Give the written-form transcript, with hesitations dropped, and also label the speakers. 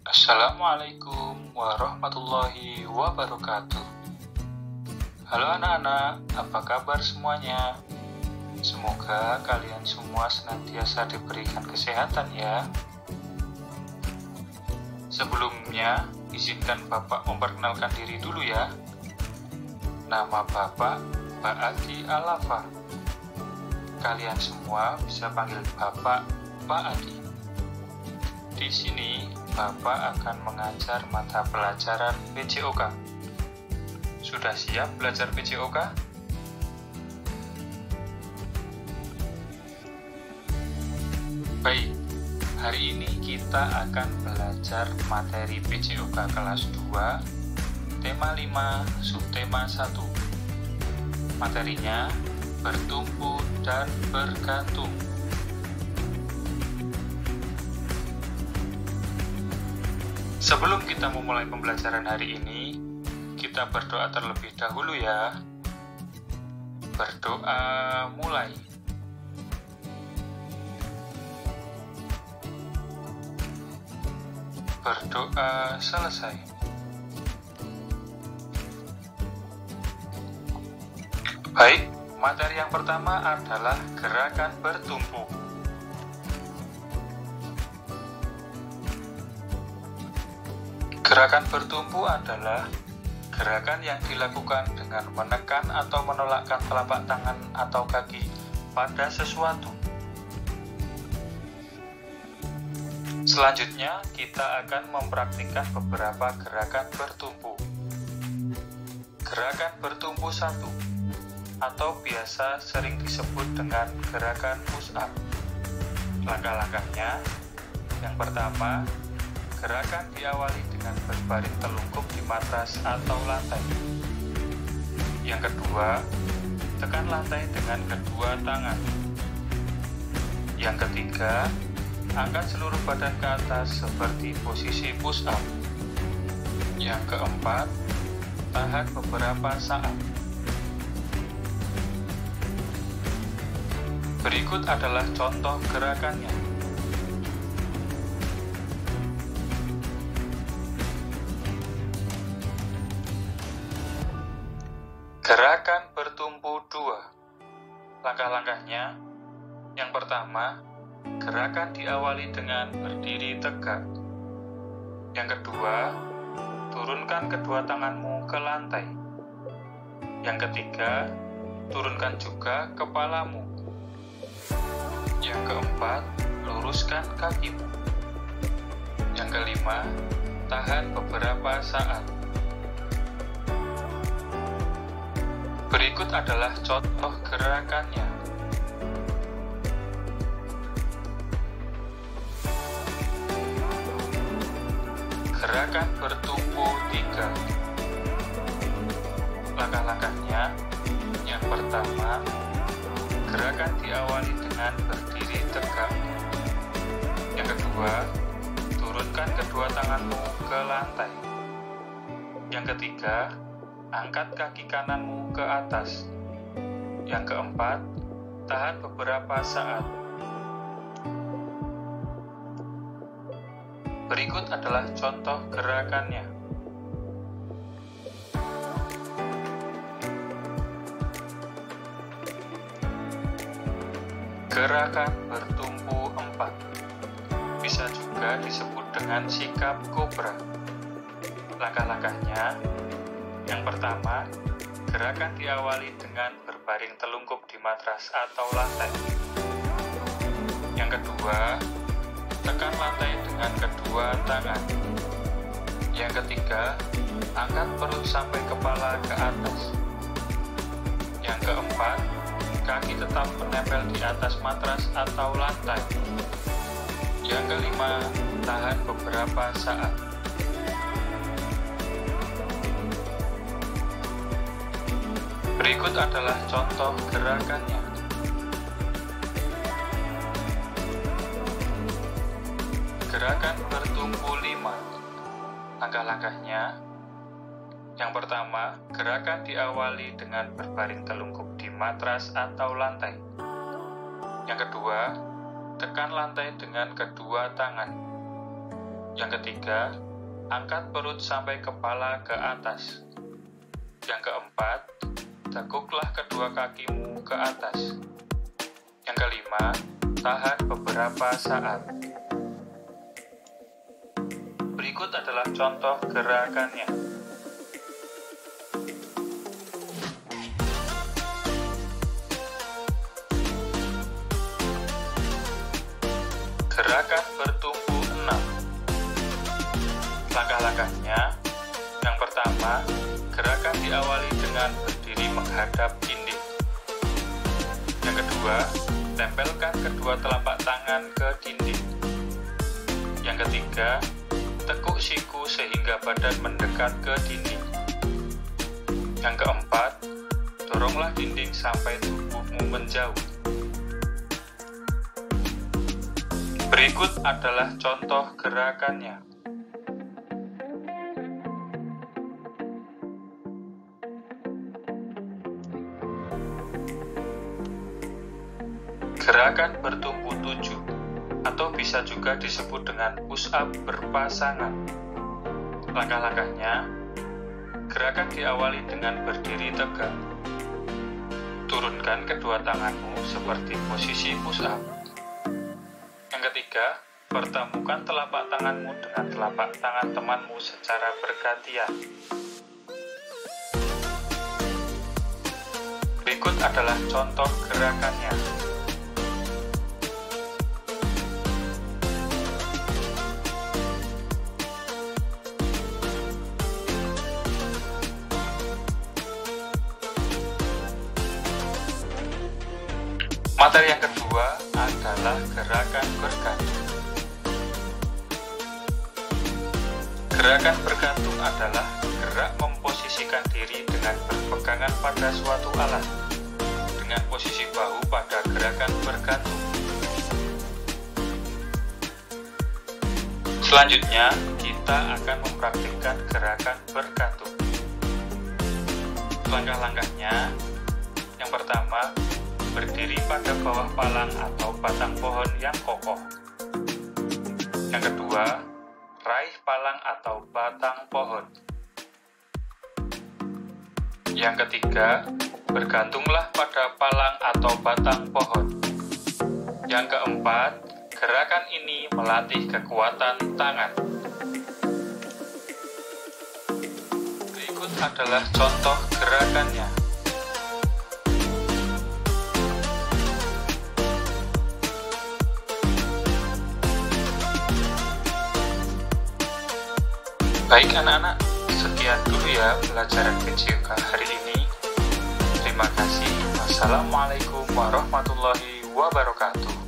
Speaker 1: Assalamualaikum warahmatullahi wabarakatuh. Halo anak-anak, apa kabar semuanya? Semoga kalian semua senantiasa diberikan kesehatan ya. Sebelumnya, izinkan Bapak memperkenalkan diri dulu ya. Nama Bapak, Pak Adi Alafa. Kalian semua bisa panggil Bapak, Pak Adi. Di sini, Bapak akan mengajar mata pelajaran PJOK. Sudah siap belajar PJOK? Baik, hari ini kita akan belajar materi PJOK kelas 2, tema 5, subtema 1. Materinya bertumpu dan bergantung. Sebelum kita memulai pembelajaran hari ini, kita berdoa terlebih dahulu ya. Berdoa mulai. Berdoa selesai. Baik, materi yang pertama adalah gerakan bertumpu. Gerakan bertumpu adalah gerakan yang dilakukan dengan menekan atau menolakkan telapak tangan atau kaki pada sesuatu. Selanjutnya, kita akan mempraktikkan beberapa gerakan bertumpu. Gerakan bertumpu 1, atau biasa sering disebut dengan gerakan push up. Langkah-langkahnya, yang pertama, gerakan diawali dengan berbaring telungkup di matras atau lantai. Yang kedua, tekan lantai dengan kedua tangan. Yang ketiga, angkat seluruh badan ke atas seperti posisi push up. Yang keempat, tahan beberapa saat. Berikut adalah contoh gerakannya. Gerakan bertumpu 2. Langkah-langkahnya, yang pertama, gerakan diawali dengan berdiri tegak. Yang kedua, turunkan kedua tanganmu ke lantai. Yang ketiga, turunkan juga kepalamu. Yang keempat, luruskan kakimu. Yang kelima, tahan beberapa saat. Berikut adalah contoh gerakannya. Gerakan bertumpu 3. Langkah-langkahnya, yang pertama, gerakan diawali dengan berdiri tegak. Yang kedua, turunkan kedua tanganmu ke lantai. Yang ketiga, angkat kaki kananmu ke atas. Yang keempat, tahan beberapa saat. Berikut adalah contoh gerakannya. Gerakan bertumpu 4. Bisa juga disebut dengan sikap kobra. Langkah-langkahnya, yang pertama, gerakan diawali dengan berbaring telungkup di matras atau lantai. Yang kedua, tekan lantai dengan kedua tangan. Yang ketiga, angkat perut sampai kepala ke atas. Yang keempat, kaki tetap menempel di atas matras atau lantai. Yang kelima, tahan beberapa saat. Berikut adalah contoh gerakannya. Gerakan bertumpu 5. Langkah-langkahnya, yang pertama, gerakan diawali dengan berbaring telungkup di matras atau lantai. Yang kedua, tekan lantai dengan kedua tangan. Yang ketiga, angkat perut sampai kepala ke atas. Yang keempat, tekuklah kedua kakimu ke atas. Yang kelima, tahan beberapa saat. Berikut adalah contoh gerakannya. Gerakan bertumpu 6. Langkah-langkahnya, yang pertama, gerakan diawali dengan berdiri menghadap dinding. Yang kedua, tempelkan kedua telapak tangan ke dinding. Yang ketiga, tekuk siku sehingga badan mendekat ke dinding. Yang keempat, doronglah dinding sampai tubuhmu menjauh. Berikut adalah contoh gerakannya. Gerakan bertumpu 7 atau bisa juga disebut dengan push up berpasangan. Langkah-langkahnya, gerakan diawali dengan berdiri tegak. Turunkan kedua tanganmu seperti posisi push up. Yang ketiga, pertemukan telapak tanganmu dengan telapak tangan temanmu secara bergantian. Berikut adalah contoh gerakannya. Materi yang kedua adalah gerakan bergantung. Gerakan bergantung adalah gerak memposisikan diri dengan berpegangan pada suatu alat dengan posisi bahu pada gerakan bergantung. Selanjutnya, kita akan mempraktikkan gerakan bergantung. Langkah-langkahnya, yang pertama, berdiri pada bawah palang atau batang pohon yang kokoh. Yang kedua, raih palang atau batang pohon. Yang ketiga, bergantunglah pada palang atau batang pohon. Yang keempat, gerakan ini melatih kekuatan tangan. Berikut adalah contoh gerakannya. Baik anak-anak, sekian dulu ya pelajaran PJOK hari ini. Terima kasih. Wassalamualaikum warahmatullahi wabarakatuh.